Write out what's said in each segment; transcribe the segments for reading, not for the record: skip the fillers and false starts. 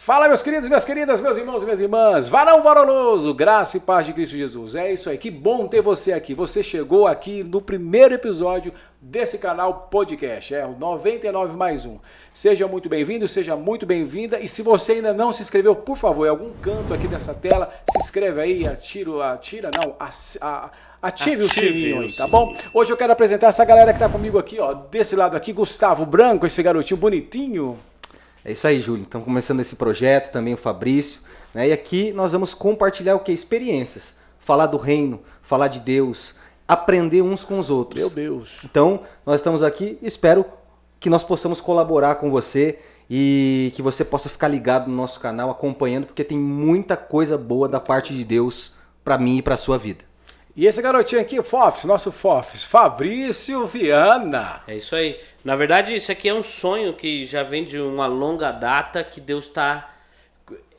Fala, meus queridos, minhas queridas, meus irmãos e minhas irmãs, varão varoloso, graça e paz de Cristo Jesus. É isso aí, que bom ter você aqui. Você chegou aqui no primeiro episódio desse canal podcast, o 99 mais um. Seja muito bem-vindo, seja muito bem-vinda. E se você ainda não se inscreveu, por favor, em algum canto aqui dessa tela, se inscreve aí, ative o sininho aí, tá bom? Hoje eu quero apresentar essa galera que tá comigo aqui, ó, desse lado aqui, Gustavo Branco, esse garotinho bonitinho. É isso aí, Júlio. Então, começando esse projeto, também o Fabrício, né? E aqui nós vamos compartilhar o que? Experiências. Falar do reino, falar de Deus, aprender uns com os outros. Meu Deus. Então, nós estamos aqui e espero que nós possamos colaborar com você e que você possa ficar ligado no nosso canal, acompanhando, porque tem muita coisa boa da parte de Deus para mim e para a sua vida. E esse garotinho aqui, o Fofis, nosso Fofis, Fabrício Viana. É isso aí. Na verdade, isso aqui é um sonho que já vem de uma longa data, que Deus está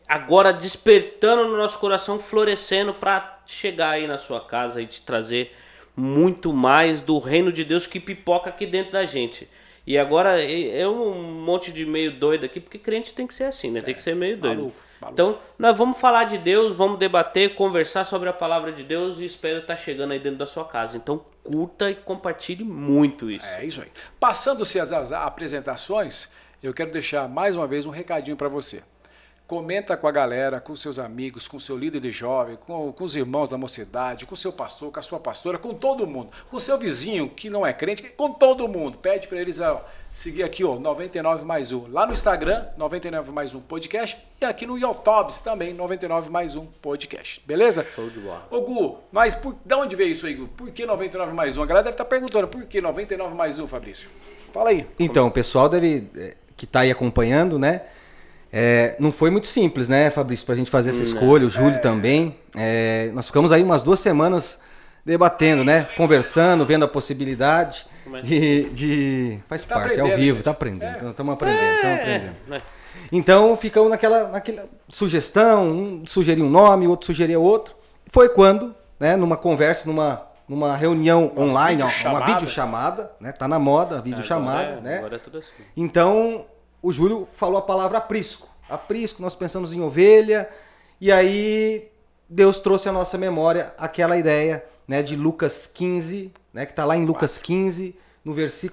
agora despertando no nosso coração, florescendo para chegar aí na sua casa e te trazer muito mais do reino de Deus que pipoca aqui dentro da gente. E agora é um monte de meio doido aqui, porque crente tem que ser assim, né? Tem que ser meio doido. Maluco. Então, nós vamos falar de Deus, vamos debater, conversar sobre a palavra de Deus e espero estar chegando aí dentro da sua casa. Então, curta e compartilhe muito isso. É isso aí. Passando-se as apresentações, eu quero deixar mais uma vez um recadinho para você. Comenta com a galera, com seus amigos, com seu líder de jovem, com os irmãos da mocidade, com seu pastor, com a sua pastora, com todo mundo. Com seu vizinho que não é crente, com todo mundo. Pede para eles seguir aqui, 99 mais 1. Lá no Instagram, 99 mais 1 podcast. E aqui no YouTube também, 99 mais 1 podcast. Beleza? Show de bola. Ô Gu, mas de onde veio isso aí, Gu? Por que 99 mais 1? A galera deve estar perguntando, por que 99 mais 1, Fabrício? Fala aí. Então, o pessoal que está aí acompanhando, né? Não foi muito simples, né, Fabrício, pra gente fazer essa escolha, o Júlio também. Nós ficamos aí umas 2 semanas debatendo, né? Conversando, vendo a possibilidade de faz parte, é ao vivo, gente. Tá aprendendo, estamos aprendendo. Então ficamos naquela sugestão, um sugeria um nome, outro sugeria outro. Foi quando, né, numa conversa, numa reunião online, uma videochamada, né? Tá na moda, a videochamada, né? Agora é tudo assim. Então, o Júlio falou a palavra aprisco. Aprisco, nós pensamos em ovelha, e aí Deus trouxe à nossa memória aquela ideia, né, de Lucas 15, né, que está lá em Lucas 15,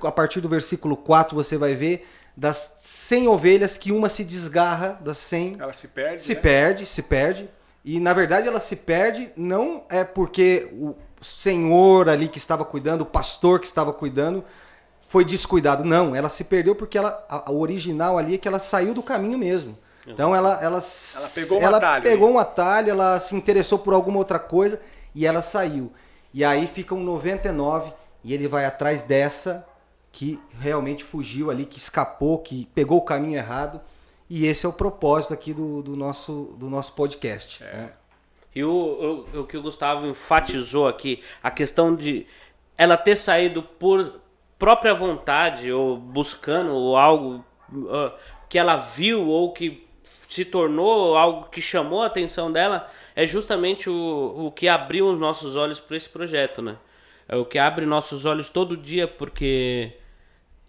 a partir do versículo 4 você vai ver das 100 ovelhas que uma se desgarra das 100. Ela se perde, se perde. E na verdade ela se perde não é porque o senhor ali que estava cuidando, o pastor que estava cuidando, foi descuidado. Não, ela se perdeu porque o original ali é que ela saiu do caminho mesmo. Então ela pegou um atalho, ela se interessou por alguma outra coisa e ela saiu. E aí ficam 99 e ele vai atrás dessa que realmente fugiu ali, que escapou, que pegou o caminho errado. E esse é o propósito aqui do nosso podcast. Né? E o que o Gustavo enfatizou aqui, a questão de ela ter saído por própria vontade ou buscando ou algo que ela viu ou que se tornou algo que chamou a atenção dela, é justamente o que abriu os nossos olhos para esse projeto, né? É o que abre nossos olhos todo dia, porque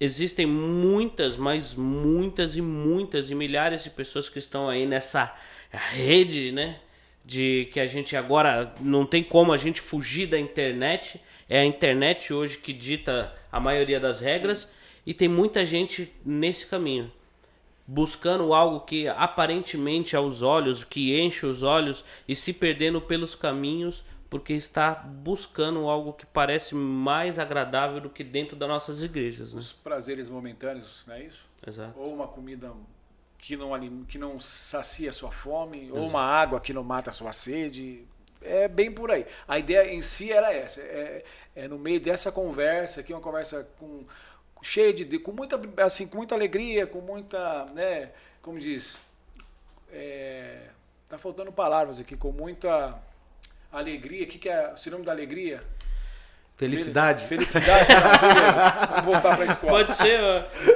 existem muitas, mas muitas e muitas e milhares de pessoas que estão aí nessa rede, né? De que a gente agora não tem como a gente fugir da internet. É a internet hoje que dita a maioria das regras. Sim. E tem muita gente nesse caminho, buscando algo que aparentemente aos olhos, que enche os olhos e se perdendo pelos caminhos, porque está buscando algo que parece mais agradável do que dentro das nossas igrejas. Né? Os prazeres momentâneos, não é isso? Exato. Ou uma comida que não sacia a sua fome, ou uma água que não mata a sua sede. É bem por aí. A ideia em si era essa. É no meio dessa conversa, aqui uma conversa cheia com muita alegria, com muita, né, como diz, tá faltando palavras aqui, com muita alegria. O que é o sinônimo da alegria? Felicidade. Felicidade, beleza. Vamos voltar para a escola. Pode ser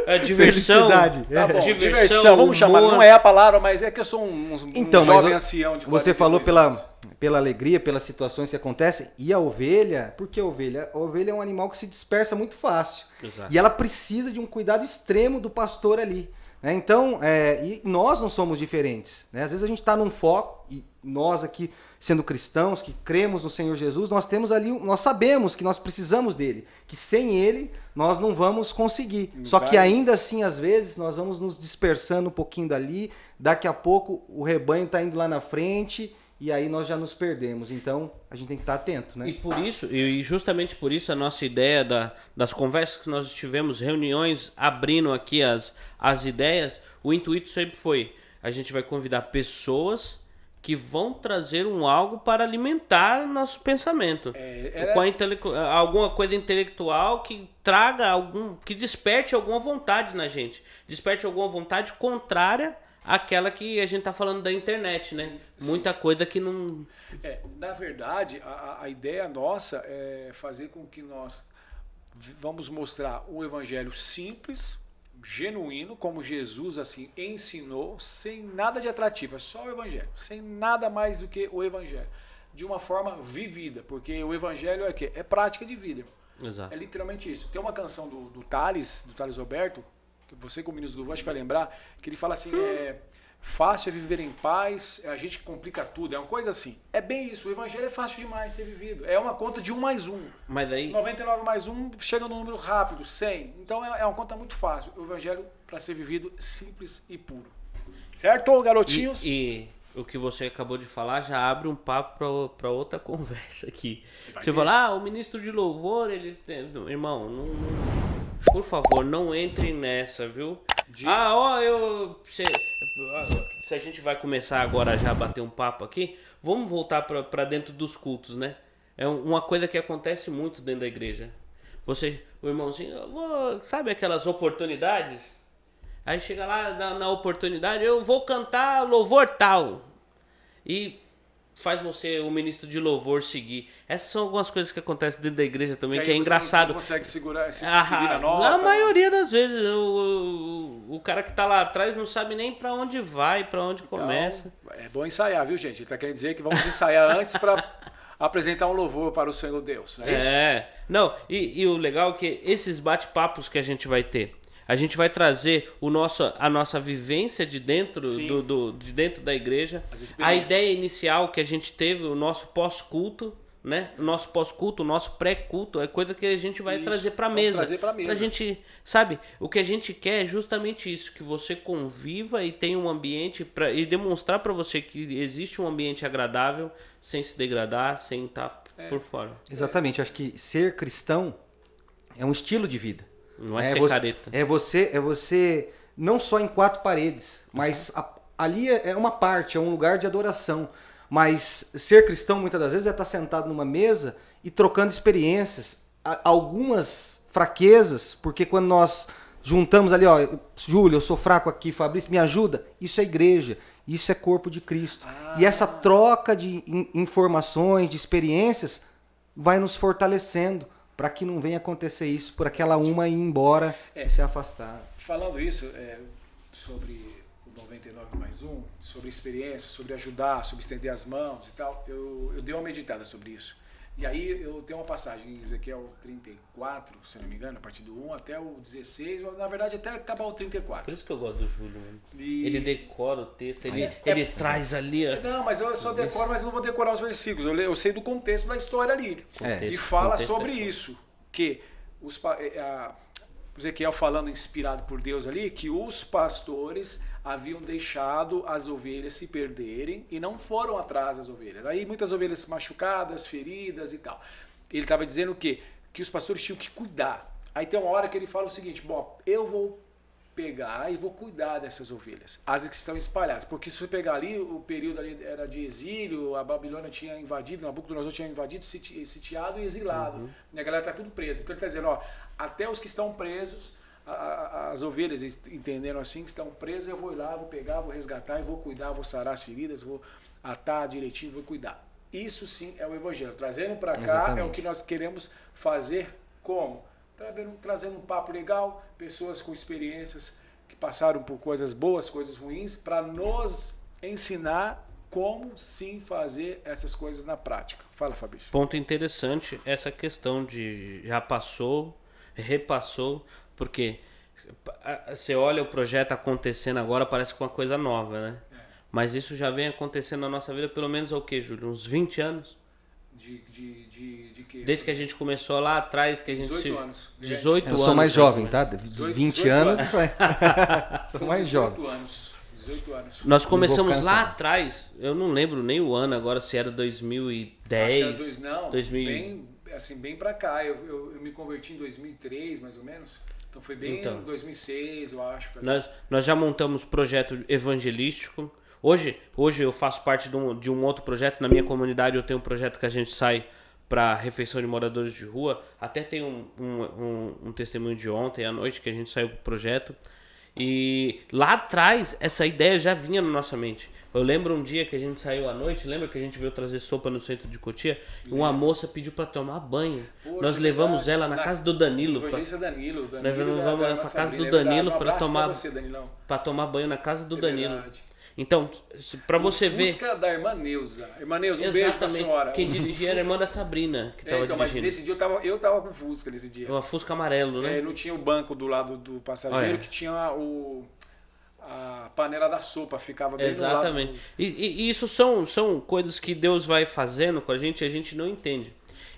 a diversão. Felicidade. Tá bom, diversão, vamos chamar. Não é a palavra, mas é que eu sou um jovem ancião de 42 Você falou anos. pela alegria, pelas situações que acontecem. E a ovelha, por que a ovelha? A ovelha é um animal que se dispersa muito fácil. Exato. E ela precisa de um cuidado extremo do pastor ali. né? Então, e nós não somos diferentes, né? Às vezes a gente está num foco, e nós aqui, sendo cristãos, que cremos no Senhor Jesus, nós temos ali, nós sabemos que nós precisamos dele, que sem ele nós não vamos conseguir. Só que ainda assim, às vezes, nós vamos nos dispersando um pouquinho dali, daqui a pouco o rebanho está indo lá na frente e aí nós já nos perdemos. Então, a gente tem que estar atento, né? E por isso, e justamente por isso, a nossa ideia das conversas que nós tivemos, reuniões abrindo aqui as ideias, o intuito sempre foi: a gente vai convidar pessoas que vão trazer algo para alimentar nosso pensamento. Alguma coisa intelectual que traga que desperte alguma vontade na gente. Desperte alguma vontade contrária àquela que a gente está falando da internet, né? Sim. Muita coisa que não... Na verdade, a ideia nossa é fazer com que nós vamos mostrar um evangelho simples, genuíno, como Jesus assim ensinou, sem nada de atrativo, é só o evangelho, sem nada mais do que o evangelho, de uma forma vivida, porque o evangelho é quê? É prática de vida. Exato. É literalmente isso. Tem uma canção do Thales Roberto, que você como ministro do Louvor acho que vai lembrar, que ele fala assim, fácil é viver em paz, a gente complica tudo, é uma coisa assim. É bem isso, o evangelho é fácil demais ser vivido. É uma conta de 1 mais 1. Mas daí... 99 mais 1 chega num número rápido, 100. Então é uma conta muito fácil. O evangelho para ser vivido simples e puro. Certo, garotinhos? E o que você acabou de falar já abre um papo para outra conversa aqui. Você fala, o ministro de louvor, ele... Irmão, por favor, não entrem nessa, viu? Se a gente vai começar agora já a bater um papo aqui, vamos voltar para dentro dos cultos, né? É uma coisa que acontece muito dentro da igreja. O irmãozinho, sabe aquelas oportunidades? Aí chega lá na oportunidade, eu vou cantar louvor tal. E faz você, o ministro de louvor, seguir. Essas são algumas coisas que acontecem dentro da igreja também, que é engraçado. Não consegue seguir na nota. Na maioria das vezes, o cara que tá lá atrás não sabe nem para onde vai, para onde começa. É bom ensaiar, viu, gente? Ele tá querendo dizer que vamos ensaiar antes para apresentar um louvor para o Senhor Deus, não é isso? Não, e o legal é que esses bate-papos que a gente vai ter, a gente vai trazer a nossa vivência de dentro, de dentro da igreja, a ideia inicial que a gente teve, o nosso pós-culto, né? O nosso pós-culto, o nosso pré-culto, é coisa que a gente vai trazer para a mesa. Pra gente, sabe? O que a gente quer é justamente isso, que você conviva e tenha um ambiente e demonstrar para você que existe um ambiente agradável, sem se degradar, sem estar por fora. Exatamente, acho que ser cristão é um estilo de vida. Não é ser careta. É você não só em 4 paredes, mas ali é uma parte, é um lugar de adoração. Mas ser cristão muitas das vezes é estar sentado numa mesa e trocando experiências, algumas fraquezas, porque quando nós juntamos ali, Júlio, eu sou fraco aqui, Fabrício, me ajuda, isso é igreja, isso é corpo de Cristo. E essa troca de informações, de experiências, vai nos fortalecendo, para que não venha acontecer isso, por aquela uma ir embora e se afastar. Falando isso, sobre o 99 mais 1, sobre experiência, sobre ajudar, sobre estender as mãos e tal, eu dei uma meditada sobre isso. E aí eu tenho uma passagem em Ezequiel 34, se não me engano, a partir do 1 até o 16, na verdade até acabar o 34. Por isso que eu gosto do Júlio, mano. Ele decora o texto, ele traz ali... Não, mas eu só decoro, mas não vou decorar os versículos. Eu sei do contexto da história ali. E fala sobre isso, que Ezequiel falando inspirado por Deus ali, que os pastores haviam deixado as ovelhas se perderem e não foram atrás das ovelhas. Aí muitas ovelhas machucadas, feridas e tal. Ele estava dizendo o quê? Que os pastores tinham que cuidar. Aí tem uma hora que ele fala o seguinte, eu vou pegar e vou cuidar dessas ovelhas, as que estão espalhadas, porque se você pegar ali, o período ali era de exílio, a Babilônia tinha invadido, Nabucodonosor tinha invadido, sitiado e exilado, e a galera está tudo presa. Então ele está dizendo, até os que estão presos, as ovelhas, entendendo assim, que estão presas, eu vou ir lá, vou pegar, vou resgatar, e vou cuidar, vou sarar as feridas, vou atar direitinho, vou cuidar. Isso sim é o evangelho. Trazendo para cá, exatamente, é o que nós queremos fazer como? Trazendo um papo legal, pessoas com experiências que passaram por coisas boas, coisas ruins, para nos ensinar como sim fazer essas coisas na prática. Fala, Fabrício. Ponto interessante essa questão de já passou, repassou, porque Você olha o projeto acontecendo agora, parece que é uma coisa nova, né? Mas isso já vem acontecendo na nossa vida pelo menos há o quê, Júlio? Uns 20 anos? De quê? Desde que a gente começou lá atrás, que a gente 18 anos. 18 Eu anos. sou mais jovem, né? tá? 20 anos. Sou mais jovem. 18 anos. Nós Não começamos vou lá ficar atrás, eu não lembro nem o ano agora, se era 2010. Acho que era 2000. bem pra cá. Eu me converti em 2003, mais ou menos. Então foi bem em 2006, eu acho. Nós já montamos projeto evangelístico. Hoje eu faço parte de um outro projeto. Na minha comunidade eu tenho um projeto que a gente sai para refeição de moradores de rua. Até tem um testemunho de ontem à noite que a gente saiu pro projeto. E lá atrás essa ideia já vinha na nossa mente. Eu lembro um dia que a gente saiu à noite, lembra que a gente veio trazer sopa no centro de Cotia? E uma moça pediu para tomar banho. Poxa, nós levamos verdade. ela na casa do Danilo. Evangelista Danilo. Nós vamos lá pra casa do Danilo para tomar banho na casa do Danilo. Verdade. Então, para você ver. Fusca da irmã Neuza. Irmã Neuza, um beijo pra senhora. Quem dirigia era a irmã da Sabrina, que estava então, mas dirigindo. nesse dia eu tava com Fusca nesse dia. Uma Fusca amarelo, né? Não tinha o banco do lado do passageiro, que tinha a panela da sopa, ficava bem Exatamente. do lado. E isso são coisas que Deus vai fazendo com a gente não entende.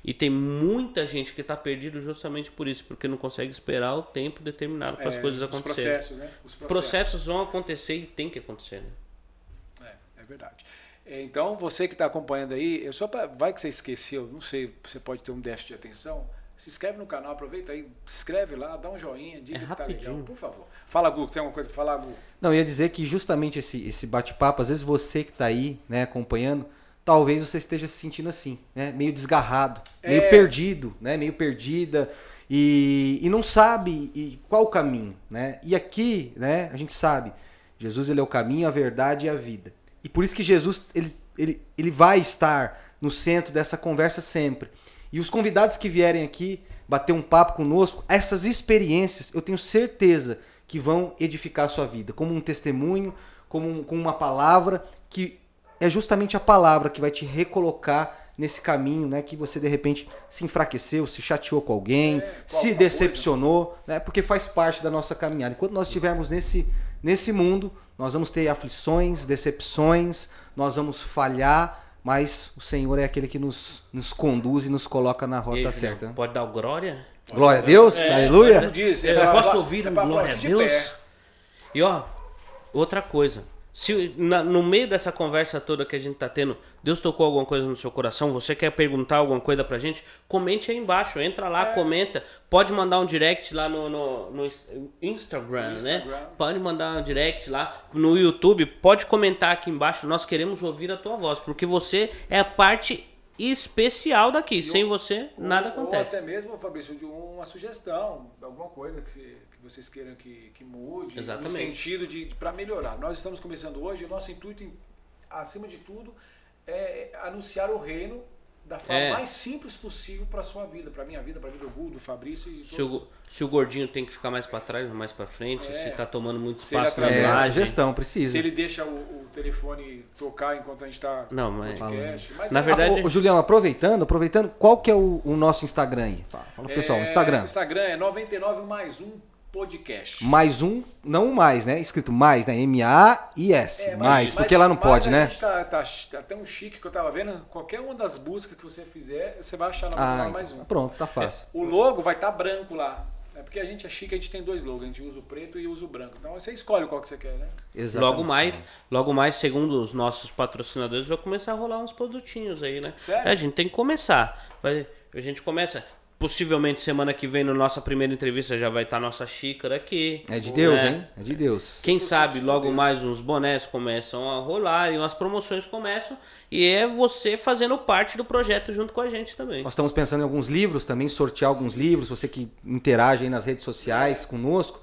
E tem muita gente que está perdido justamente por isso, porque não consegue esperar o tempo determinado para as coisas acontecerem. Os processos, né? Os processos vão acontecer e tem que acontecer, né? É verdade. Então, você que está acompanhando aí, vai que você esqueceu, não sei, você pode ter um déficit de atenção, se inscreve no canal, aproveita aí, se inscreve lá, dá um joinha, diga que tá legal, por favor. Fala, Gu, tem alguma coisa para falar, Gu? Não, eu ia dizer que justamente esse bate-papo, às vezes você que está aí, né, acompanhando, talvez você esteja se sentindo assim, né, meio desgarrado, meio perdido, né, meio perdida e não sabe qual o caminho, né? E aqui, né, a gente sabe, Jesus ele é o caminho, a verdade e a vida. E por isso que Jesus ele vai estar no centro dessa conversa sempre. E os convidados que vierem aqui bater um papo conosco, essas experiências, eu tenho certeza que vão edificar a sua vida, como um testemunho, como uma palavra, que é justamente a palavra que vai te recolocar nesse caminho, né, que você de repente se enfraqueceu, se chateou com alguém, se decepcionou, né, porque faz parte da nossa caminhada. Enquanto nós estivermos nesse mundo, nós vamos ter aflições, decepções, nós vamos falhar, mas o Senhor é aquele que nos conduz e nos coloca na rota certa. Né? Pode dar o glória? Glória a Deus, aleluia. Eu posso ouvir um glória a Deus? E ó, outra coisa. Se no meio dessa conversa toda que a gente tá tendo, Deus tocou alguma coisa no seu coração, você quer perguntar alguma coisa pra gente, comente aí embaixo, entra lá, comenta, pode mandar um direct lá no Instagram, né? Pode mandar um direct lá no YouTube, pode comentar aqui embaixo, nós queremos ouvir a tua voz, porque você é a parte especial daqui, sem você nada acontece. Ou até mesmo, Fabrício, de uma sugestão, alguma coisa que vocês queiram que mude, exatamente, no sentido para melhorar. Nós estamos começando hoje, o nosso intuito, acima de tudo, é anunciar o reino da forma mais simples possível para a sua vida, para a minha vida, para a vida do Gu, do Fabrício e todos. Se o gordinho tem que ficar mais para trás ou mais para frente, se tá tomando muito espaço na imagem. Gestão, precisa. Se ele deixa o telefone tocar enquanto a gente está no podcast. Mas na verdade... Ô, Julião, aproveitando, qual que é o nosso Instagram aí? Fala pessoal, Instagram. O Instagram é 99 mais um podcast. Mais um, não mais, né? Escrito mais, né? M-A-I-S. Mais, porque lá não pode, né? A gente tá tão chique que eu tava vendo. Qualquer uma das buscas que você fizer, você vai achar na mais um. Pronto, tá fácil. O logo vai estar branco lá. É porque a gente é chique, a gente tem dois logos. A gente usa o preto e usa o branco. Então você escolhe qual que você quer, né? Exatamente. Logo mais, segundo os nossos patrocinadores, vai começar a rolar uns produtinhos aí, né? Sério? A gente tem que começar. A gente começa... Possivelmente semana que vem, na nossa primeira entrevista, já vai estar nossa xícara aqui. É de Deus, hein? É de Deus. Quem sabe logo mais uns bonés começam a rolar e umas promoções começam. E é você fazendo parte do projeto junto com a gente também. Nós estamos pensando em alguns livros também, sortear alguns livros. Você que interage aí nas redes sociais conosco.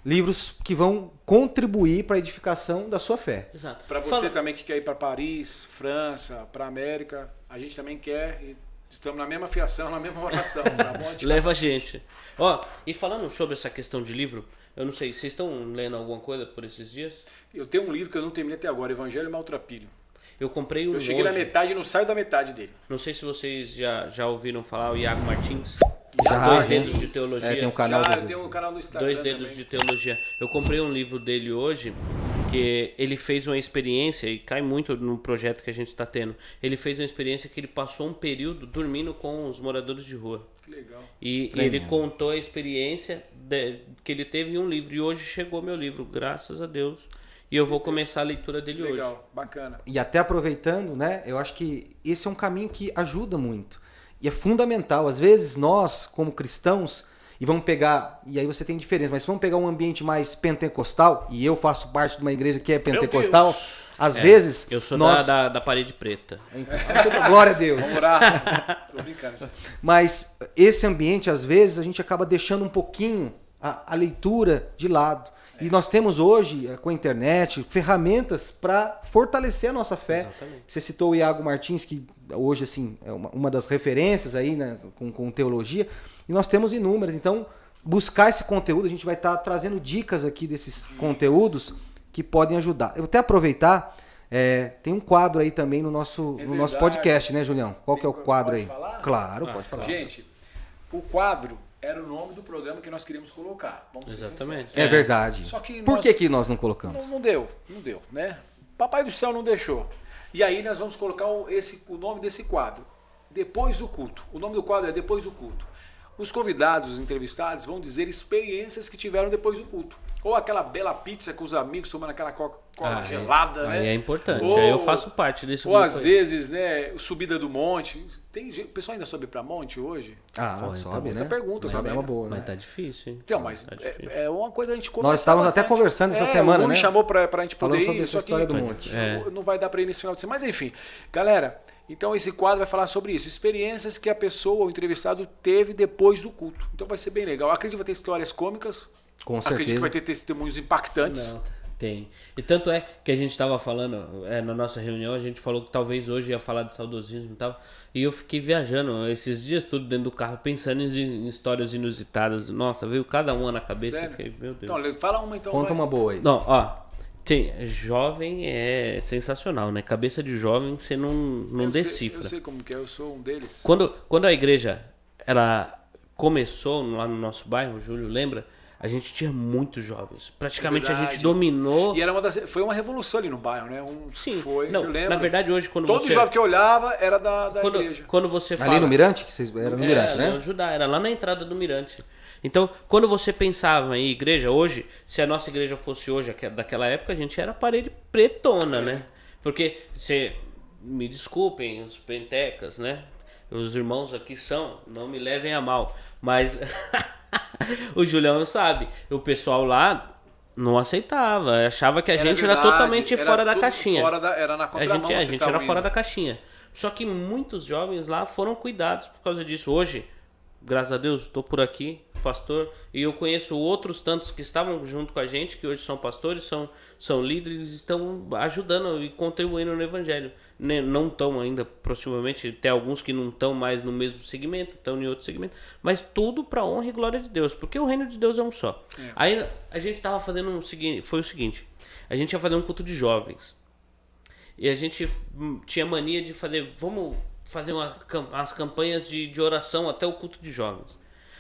Livros que vão contribuir para a edificação da sua fé. Exato. Para você também que quer ir para Paris, França, para América, a gente também quer ir. Estamos na mesma fiação, na mesma oração. Tá bom? Leva a gente. Ó, e falando sobre essa questão de livro, eu não sei, vocês estão lendo alguma coisa por esses dias? Eu tenho um livro que eu não terminei até agora, Evangelho Maltrapilho. Eu comprei um Eu cheguei na metade e não saio da metade dele. Não sei se vocês já ouviram falar, o Iago Martins. Dois Dedos de Teologia. Tem um canal tem um canal no Instagram. Dois Dedos também. de Teologia. Eu comprei um livro dele hoje, que ele fez uma experiência, e cai muito no projeto que a gente está tendo. Ele fez uma experiência que ele passou um período dormindo com os moradores de rua. Que legal. E ele contou a experiência que ele teve em um livro. E hoje chegou meu livro, graças a Deus. E eu vou começar a leitura dele hoje. Legal, bacana. E até aproveitando, né? Eu acho que esse é um caminho que ajuda muito. E é fundamental. Às vezes nós, como cristãos, e vamos pegar, e aí você tem diferença, mas vamos pegar um ambiente mais pentecostal, e eu faço parte de uma igreja que é pentecostal, às vezes... Eu sou nós... da parede preta. Então, glória a Deus. Vamos orar. Tô brincando. Mas esse ambiente, às vezes, a gente acaba deixando um pouquinho a leitura de lado. E nós temos hoje, com a internet, ferramentas para fortalecer a nossa fé. Exatamente. Você citou o Iago Martins, que hoje assim, é uma das referências aí, né, com teologia. E nós temos inúmeras. Então, buscar esse conteúdo, a gente vai estar trazendo dicas aqui desses conteúdos que podem ajudar. Eu vou até aproveitar, tem um quadro aí também no nosso podcast, né, Julião? Qual que é o quadro aí? Falar? Claro, pode falar. Gente, o quadro era o nome do programa que nós queríamos colocar. Vamos ser Exatamente. sinceros. É verdade. Só que Por nós- que nós não colocamos? Não deu, né? Papai do céu não deixou. E aí nós vamos colocar o nome desse quadro, Depois do Culto. O nome do quadro é Depois do Culto. Os convidados, os entrevistados vão dizer experiências que tiveram depois do culto. Ou aquela bela pizza com os amigos tomando aquela Coca-Cola gelada, né? Aí é importante. Ou- Aí eu faço parte desse Ou grupo às aí. vezes, né, subida do monte. O pessoal ainda sobe pra monte hoje? Ah, Pô, sobe, tá bom. né? Muita pergunta Sobe também, é uma né? boa, Mas né? tá difícil, hein? Então, mas Tá difícil. é uma coisa a gente conversa. Nós estávamos até bastante. conversando essa semana, o Rui né? chamou pra gente poder Falando ir, sobre essa só que história do monte. não vai dar pra ir nesse final de semana. Mas enfim, galera, então esse quadro vai falar sobre isso. Experiências que a pessoa, o entrevistado, teve depois do culto. Então vai ser bem legal. Acredito que vai ter histórias cômicas. Com Acredito certeza. que vai ter testemunhos impactantes. Não, tem. E tanto é que a gente estava falando, na nossa reunião, a gente falou que talvez hoje ia falar de saudosismo e tal. E eu fiquei viajando esses dias tudo dentro do carro, pensando em histórias inusitadas. Nossa, veio cada uma na cabeça. Sério? Que, meu Deus. Então, fala uma então. Conta vai. uma boa aí. Não, ó. Jovem é sensacional, né? Cabeça de jovem você não decifra. Eu sei como que é, eu sou um deles. Quando a igreja ela começou lá no nosso bairro, o Júlio lembra, a gente tinha muitos jovens. Praticamente a Verdade. gente dominou. E era foi uma revolução ali no bairro, né? Sim, Foi, não, eu lembro. na verdade hoje quando Todo você jovem que eu olhava era da igreja. quando você fala Ali no Mirante? Que vocês eram no Mirante, era, né? no Judá, era lá na entrada do Mirante. Então, quando você pensava em igreja hoje, se a nossa igreja fosse hoje, daquela época, a gente era parede pretona, né? Porque, me desculpem, os pentecas, né? Os irmãos aqui não me levem a mal, mas o Julião sabe, o pessoal lá não aceitava, achava que a gente era verdade, totalmente era fora da tudo caixinha. era na A contramão. gente era fora da caixinha. Só que muitos jovens lá foram cuidados por causa disso. Hoje, graças a Deus, estou por aqui, pastor, e eu conheço outros tantos que estavam junto com a gente, que hoje são pastores, são líderes, estão ajudando e contribuindo no evangelho. Não estão ainda, proximamente, tem alguns que não estão mais no mesmo segmento, estão em outro segmento, mas tudo para honra e glória de Deus, porque o reino de Deus é um só. Aí a gente estava fazendo o seguinte, a gente ia fazer um culto de jovens, e a gente tinha mania de vamos fazer umas campanhas de oração até o culto de jovens.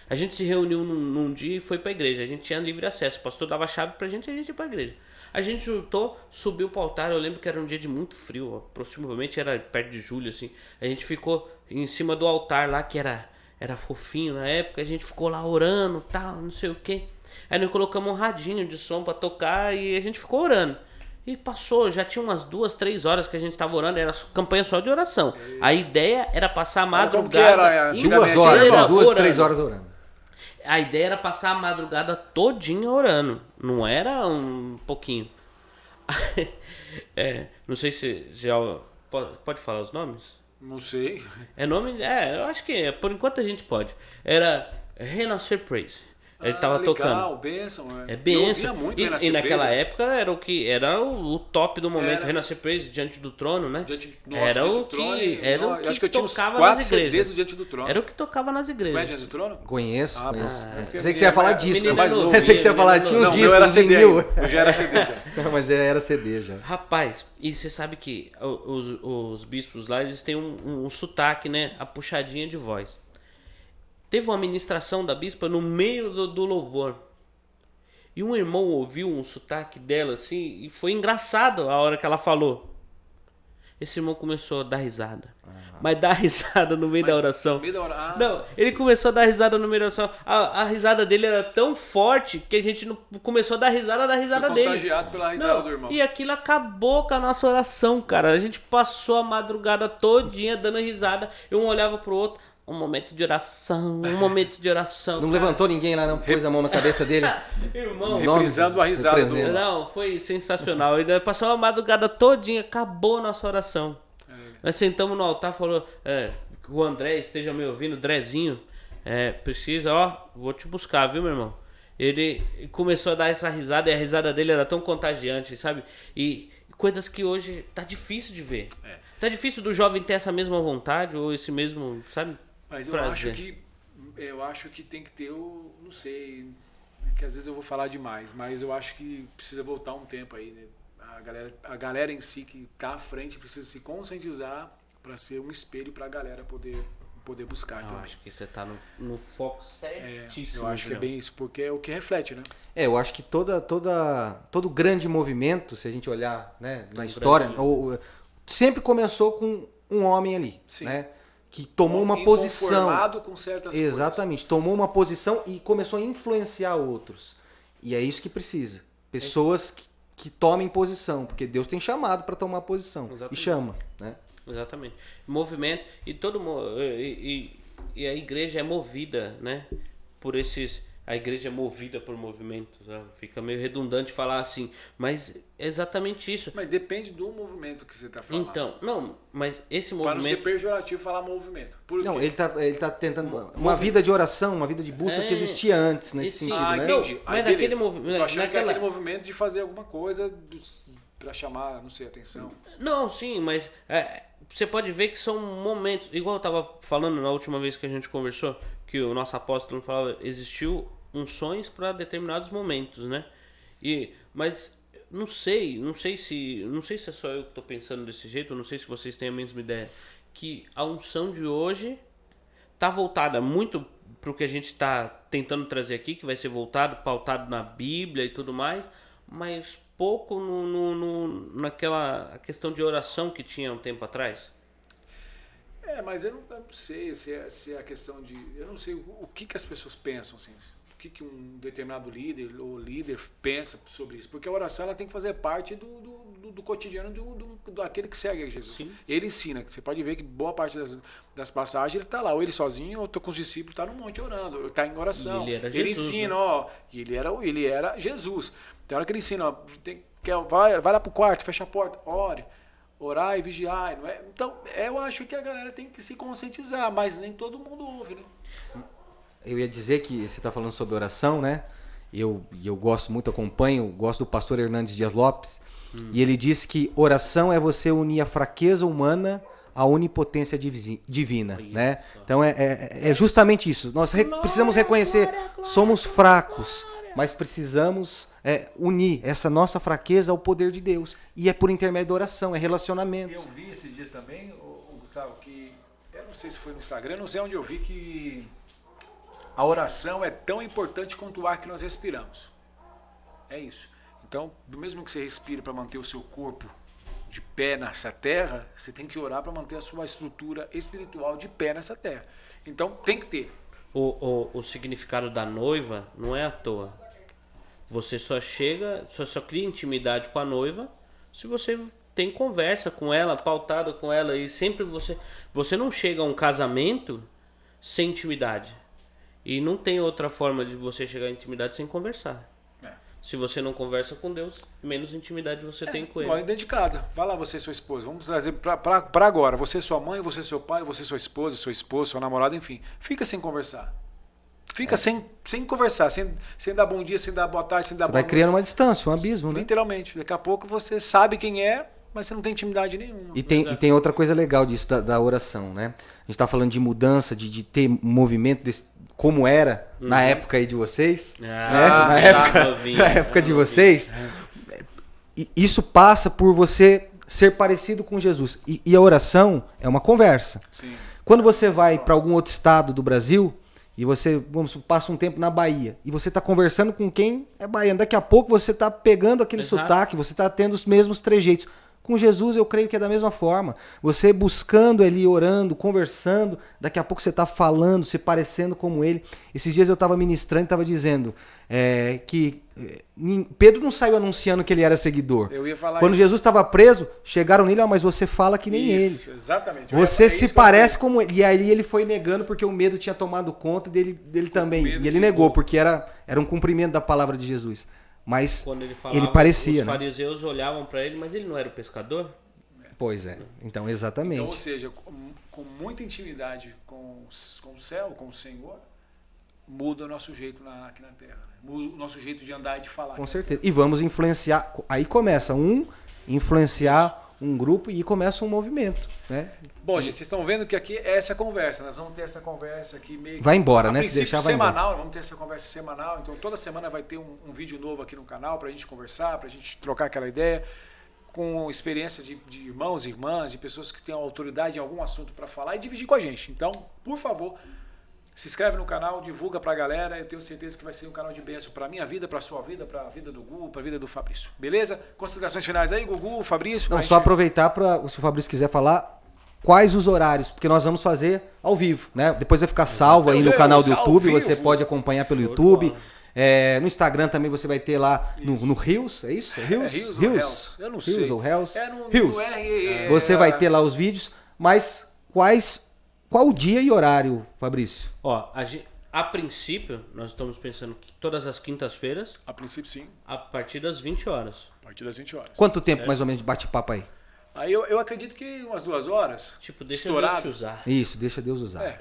A gente se reuniu num dia e foi pra igreja. A gente tinha livre acesso. O pastor dava a chave pra gente e a gente ia pra igreja. A gente juntou, subiu pro altar. Eu lembro que era um dia de muito frio. Aproximadamente era perto de julho, assim. A gente ficou em cima do altar lá, que era fofinho na época. A gente ficou lá orando, tal, não sei o quê. Aí nós colocamos um radinho de som pra tocar e a gente ficou orando. E passou, já tinha umas 2, 3 horas que a gente estava orando, era campanha só de oração. A ideia era passar a madrugada. Como que era, antigamente? 2 horas, inteira 2, orando. 3 horas orando. A ideia era passar a madrugada todinha orando, não era um pouquinho. Não sei se já pode falar os nomes? Não sei. Eu acho que por enquanto a gente pode. Era Renascer Praise. Ele tava legal, tocando. Bênção, É Eu benção. ouvia muito E Renascer naquela Praise. época era o top do momento. Era. Renascer Praise diante do trono, né? Diante era do o trono, que era o que acho que eu tinha uns tocava 4 nas CDs igrejas. do Diante do Trono. Era o que tocava nas igrejas. Conhece Diante do Trono? Conheço, Ah, conheço. bom. Pensei que você ia falar disso. menino Né? é novinho, Pensei que você ia falar, menino tinha uns Não, discos, meu era uns CD. vinil. Eu já era CD já. Não, mas era CD já. Rapaz, e você sabe que os bispos lá, eles têm um sotaque, né? A puxadinha de voz. teve uma ministração da bispa no meio do louvor. E um irmão ouviu um sotaque dela assim, e foi engraçado a hora que ela falou. Esse irmão começou a dar risada. Mas dar risada no meio da oração. No meio da Não, ele começou a dar risada no meio da oração. A risada dele era tão forte que a gente não começou a dar risada Foi dele. contagiado pela risada do irmão. E aquilo acabou com a nossa oração, cara. A gente passou a madrugada todinha dando risada. E um olhava pro outro. Um momento de oração, um momento de oração. Não cara. levantou ninguém lá, não pôs a mão na cabeça dele. Irmão, Reprisando a risada do Representa. não, foi sensacional. Ele passou a madrugada todinha, acabou a nossa oração. Nós sentamos no altar, falou, que o André esteja me ouvindo, Drezinho, precisa, vou te buscar, viu, meu irmão? Ele começou a dar essa risada e a risada dele era tão contagiante, sabe? E coisas que hoje tá difícil de ver. Tá difícil do jovem ter essa mesma vontade ou esse mesmo, sabe? Mas prazer. eu acho que tem que ter não sei, que às vezes eu vou falar demais, mas eu acho que precisa voltar um tempo aí, né? A galera em si que tá à frente precisa se conscientizar para ser um espelho para a galera poder buscar. Eu Então, acho que você tá no foco certíssimo. eu acho que é bem isso, porque é o que reflete, né? Eu acho que todo grande movimento, se a gente olhar, né, na história, sempre começou com um homem ali, Sim. né? Que tomou uma posição. Inconformado com certas coisas. Exatamente, tomou uma posição e começou a influenciar outros. E é isso que precisa. Pessoas que tomem posição, porque Deus tem chamado para tomar posição. Exatamente. E chama, né? Exatamente. Movimento e a igreja é movida, né? A igreja é movida por movimentos. Fica meio redundante falar assim, mas é exatamente isso. Mas depende do movimento que você está falando. Então, não, mas esse Para não ser movimento pejorativo falar movimento. Por Não, quê? ele tá tentando uma vida de oração, uma vida de busca que existia antes nesse sim. sentido, né? Entendi. Mas Aí, naquele beleza. movimento, Tô achando que é aquele movimento de fazer alguma coisa para chamar, não sei, atenção. Não, sim, mas você pode ver que são momentos. Igual eu tava falando na última vez que a gente conversou, que o nosso apóstolo falava, existiu unções para determinados momentos, né? Mas não sei se é só eu que tô pensando desse jeito, não sei se vocês têm a mesma ideia, que a unção de hoje tá voltada muito pro que a gente tá tentando trazer aqui, que vai ser pautado na Bíblia e tudo mais, mas pouco naquela questão de oração que tinha um tempo atrás. Mas eu não sei se é a questão de... Eu não sei o que as pessoas pensam, assim. O que um determinado líder ou líder pensa sobre isso. Porque a oração ela tem que fazer parte do cotidiano daquele que segue Jesus. Sim. Ele ensina. Você pode ver que boa parte das passagens ele está lá. Ou ele sozinho, ou estou com os discípulos, está no monte orando. Está em oração. E ele era ele Jesus, ensina, né? e ele era Jesus. Tem hora que ele ensina, vai lá para o quarto, fecha a porta, ore. Orar e vigiar, não é? Então, eu acho que a galera tem que se conscientizar, mas nem todo mundo ouve, né? Eu ia dizer que você está falando sobre oração, né? Eu gosto muito, gosto do pastor Hernandes Dias Lopes, e ele diz que oração é você unir a fraqueza humana à onipotência divina, né? Então é justamente isso. Nós precisamos reconhecer, somos fracos, mas precisamos unir essa nossa fraqueza ao poder de Deus. E é por intermédio da oração, é relacionamento. Eu vi esses dias também, Gustavo, que eu não sei se foi no Instagram, não sei onde eu vi que a oração é tão importante quanto o ar que nós respiramos. É isso. Então, do mesmo que você respira para manter o seu corpo de pé nessa terra, você tem que orar para manter a sua estrutura espiritual de pé nessa terra. Então, tem que ter. O significado da noiva não é à toa. Você só cria intimidade com a noiva se você tem conversa com ela, pautado com ela, e sempre você não chega a um casamento sem intimidade. E não tem outra forma de você chegar à intimidade sem conversar. Se você não conversa com Deus, menos intimidade você tem com ele. Igual dentro de casa. Vai lá, você e sua esposa. Vamos trazer para agora. Você, sua mãe, você, seu pai, você, sua esposa, seu esposo, sua namorada, enfim. Fica sem conversar. Fica sem conversar, sem dar bom dia, sem dar boa tarde, sem dar Você vai criando uma distância, um abismo, né? Literalmente. Daqui a pouco você sabe quem é, mas você não tem intimidade nenhuma. E tem outra coisa legal disso, da oração, né? A gente está falando de mudança, de ter movimento como era na época aí de vocês, né? Na época de vocês. E isso passa por você ser parecido com Jesus. E a oração é uma conversa. Sim. Quando você vai para algum outro estado do Brasil e você passa um tempo na Bahia, e você está conversando com quem é baiano, daqui a pouco você está pegando aquele sotaque, você está tendo os mesmos trejeitos. Com Jesus eu creio que é da mesma forma. Você buscando ali, orando, conversando, daqui a pouco você está falando, se parecendo como ele. Esses dias eu estava ministrando e estava dizendo que Pedro não saiu anunciando que ele era seguidor. Eu ia falar Quando isso. Jesus estava preso, chegaram nele, mas você fala que nem Isso, ele. exatamente. Você se parece como ele. E aí ele foi negando porque o medo tinha tomado conta dele também. E ele negou, porque era um cumprimento da palavra de Jesus. Mas Quando ele falava, ele parecia, os né? fariseus olhavam para ele, mas ele não era o pescador? Pois é. Então, exatamente. Então, ou seja, com muita intimidade com o céu, com o Senhor, muda o nosso jeito aqui na Terra. Né? Muda o nosso jeito de andar e de falar. Com certeza. E vamos influenciar. Aí começa influenciar um grupo e começa um movimento, né? Bom, gente, vocês estão vendo que aqui é essa conversa. Nós vamos ter essa conversa aqui meio... Vai embora, a né? Se princípio, deixar, vai embora. semanal. Vamos ter essa conversa semanal. Então, toda semana vai ter um vídeo novo aqui no canal para a gente conversar, para a gente trocar aquela ideia, com experiência de irmãos e irmãs, de pessoas que têm autoridade em algum assunto para falar e dividir com a gente. Então, por favor, se inscreve no canal, divulga para a galera. Eu tenho certeza que vai ser um canal de bênção para a minha vida, para a sua vida, para a vida do Gugu, para a vida do Fabrício. Beleza? Considerações finais aí, Gugu, Fabrício? Não, só aproveitar para, se o Fabrício quiser falar, quais os horários, porque nós vamos fazer ao vivo, né? Depois vai ficar salvo aí no canal do YouTube, você pode acompanhar pelo YouTube. No Instagram também você vai ter lá no Reels, é isso? Reels? Eu não sei. Reels ou Reels? No Reels. Você vai ter lá os vídeos, mas qual o dia e horário, Fabrício? Ó, a princípio, nós estamos pensando que todas as quintas-feiras, A princípio, sim. a partir das 20 horas. A partir das 20 horas. Quanto tempo mais ou menos de bate-papo aí? Aí eu acredito que umas 2 horas. Tipo, deixa estourado. Deus te usar. Isso, deixa Deus usar.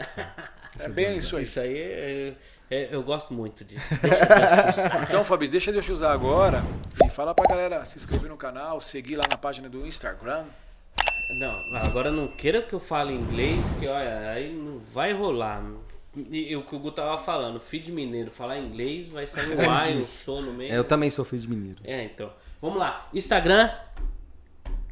É bem isso aí. Isso aí eu gosto muito disso. Deixa Deus te usar. Então, Fabrício, deixa Deus te usar agora e fala pra galera se inscrever no canal, seguir lá na página do Instagram. Não, agora não queira que eu fale inglês, que olha, aí não vai rolar. E o que o Gu tava falando, filho de mineiro, falar inglês, vai sair um A e um som no meio. Eu também sou filho de mineiro. Então. Vamos lá. Instagram,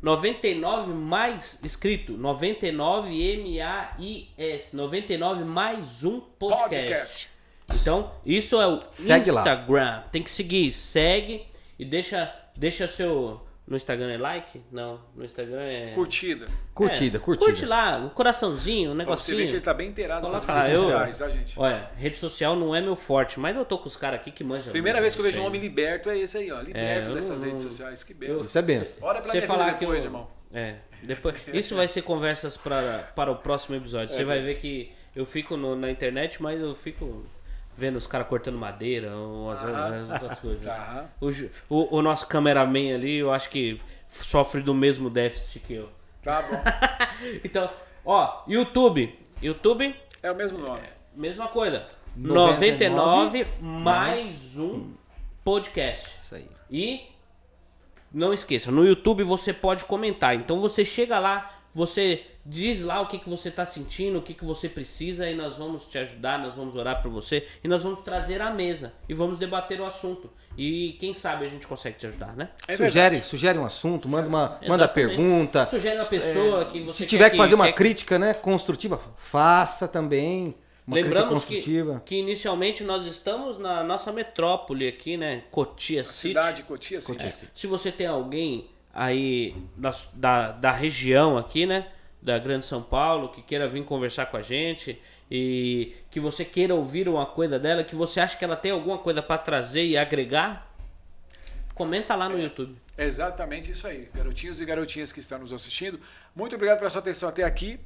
99 mais escrito, 99 MAIS, 99 mais um podcast. Então, isso é o Segue Instagram. Lá. Tem que seguir, segue e deixa seu... No Instagram é like? Não, no Instagram é... Curtida. Curtida. Curte lá, um coraçãozinho, um negocinho. Você vê que ele tá bem inteirado com as Coloca lá, redes sociais, tá, gente? Olha, rede social não é meu forte, mas eu tô com os caras aqui que manjam. Primeira vez que eu vejo um isso aí. homem liberto é esse aí, ó. Liberto eu dessas não- redes sociais. Que benção. Isso é benção. Olha pra Você minha falar vida que depois, eu, irmão. depois, isso vai ser conversas para o próximo episódio. Você vai ver que eu fico na internet, mas eu fico vendo os caras cortando madeira, umas outras coisas. Aham. O nosso cameraman ali, eu acho que sofre do mesmo déficit que eu. Tá bom. Então, ó, YouTube, É o mesmo nome. mesma coisa. 99 99 mais um podcast. Isso aí. E não esqueça, no YouTube você pode comentar. Então você chega lá, você diz lá o que você está sentindo, o que você precisa e nós vamos te ajudar, nós vamos orar por você e nós vamos trazer à mesa e vamos debater o assunto. E quem sabe a gente consegue te ajudar, né? É Sugere um assunto, manda Exatamente. pergunta. Sugere uma pessoa que você Se tiver que fazer uma quer- crítica, né, construtiva, faça também. Uma Lembramos crítica construtiva. que inicialmente nós estamos na nossa metrópole aqui, né? Cotia City. Cidade Cotia City. Se você tem alguém aí da região aqui, né? Da Grande São Paulo, que queira vir conversar com a gente e que você queira ouvir uma coisa dela, que você acha que ela tem alguma coisa para trazer e agregar, comenta lá no YouTube. É exatamente isso aí. Garotinhos e garotinhas que estão nos assistindo, muito obrigado pela sua atenção até aqui.